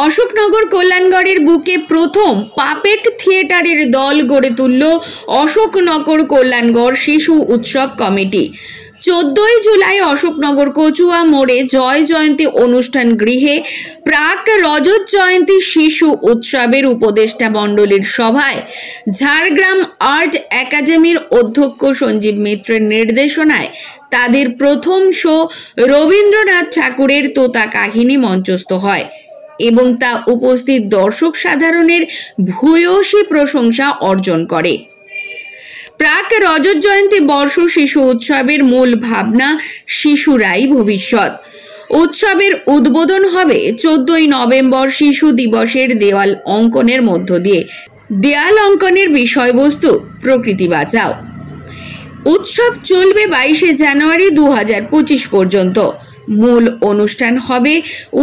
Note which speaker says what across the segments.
Speaker 1: অশোকনগর কল্যাণগড়ের বুকে প্রথম পাপেট থিয়েটারের দল গড়ে তুলল অশোকনগর কল্যাণগড় শিশু উৎসব কমিটি। 14 জুলাই অশোকনগর কচুয়া মোড়ে জয় জয়ন্তী অনুষ্ঠান গৃহে প্রাক রজত জয়ন্তী শিশু উৎসবের উপদেষ্টা মণ্ডলীর সভায় ঝাড়গ্রাম আর্ট একাডেমির অধ্যক্ষ সঞ্জীব মিত্রের নির্দেশনায় তাদের প্রথম শো রবীন্দ্রনাথ ঠাকুরের তোতা কাহিনী মঞ্চস্থ হয় এবং তা উপস্থিত দর্শক সাধারণের ভূয়সী প্রশংসা অর্জন করে। প্রাক রজত জয়ন্তী বর্ষ শিশু উৎসবের মূল ভাবনা শিশুরাই ভবিষ্যৎ। উৎসবের উদ্বোধন হবে 14 নভেম্বর শিশু দিবসের দেওয়াল অঙ্কনের মধ্য দিয়ে। দেওয়াল অঙ্কনের বিষয়বস্তু প্রকৃতি বাঁচাও। উৎসব চলবে 22 জানুয়ারি 2025 পর্যন্ত। মূল অনুষ্ঠান হবে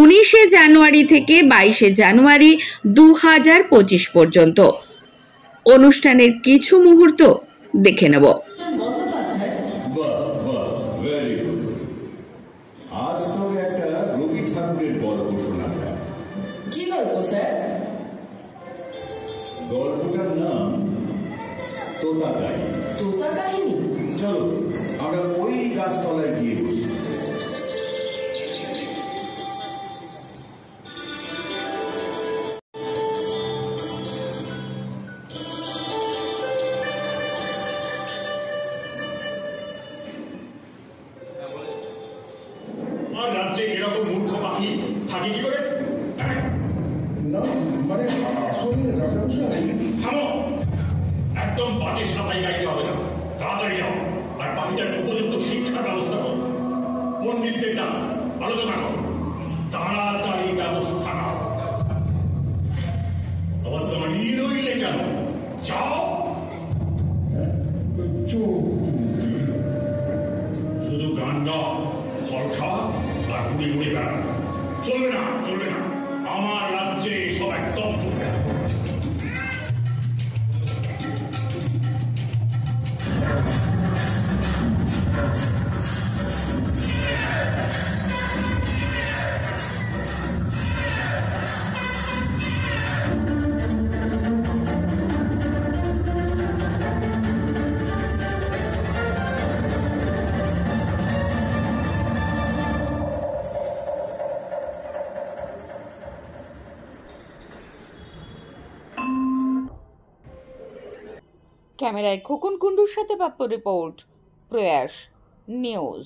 Speaker 1: 19 জানুয়ারি থেকে 22 জানুয়ারি 2025 পর্যন্ত। অনুষ্ঠানের কিছু মুহূর্ত দেখে নেব।
Speaker 2: গল্পটার নাম তোতা কাহিনী।
Speaker 3: তোতা কাহিনী?
Speaker 2: চলো আমরা ওই গাছতলায় গিয়ে বসি।
Speaker 4: আর রাজ্যে এরকম মূর্খ পাখি থাকে কি করে?
Speaker 2: না মানে আসলে রাজামশাই।
Speaker 4: থামো, একদম বাজে সাফাই গাইতে হবে না। তাড়াতাড়ি যাও আর পাখিটার উপযুক্ত শিক্ষার ব্যবস্থা করো। পণ্ডিতদের ডাক, আলোচনা করো, তাড়াতাড়ি ব্যবস্থা নাও। আবার তোমার রইলে কেন? যাও। শুধু গান গাও, ফল খাওয়া আর ঘুরে ঘুরে বেড়ানো চলবে না, চলবে না। আমার রাজ্যে সব একদম চলবে না।
Speaker 1: ক্যামেরায় খোকন কুণ্ডুর সাথে পাপ্পু রিপোর্ট, প্রয়াস নিউজ।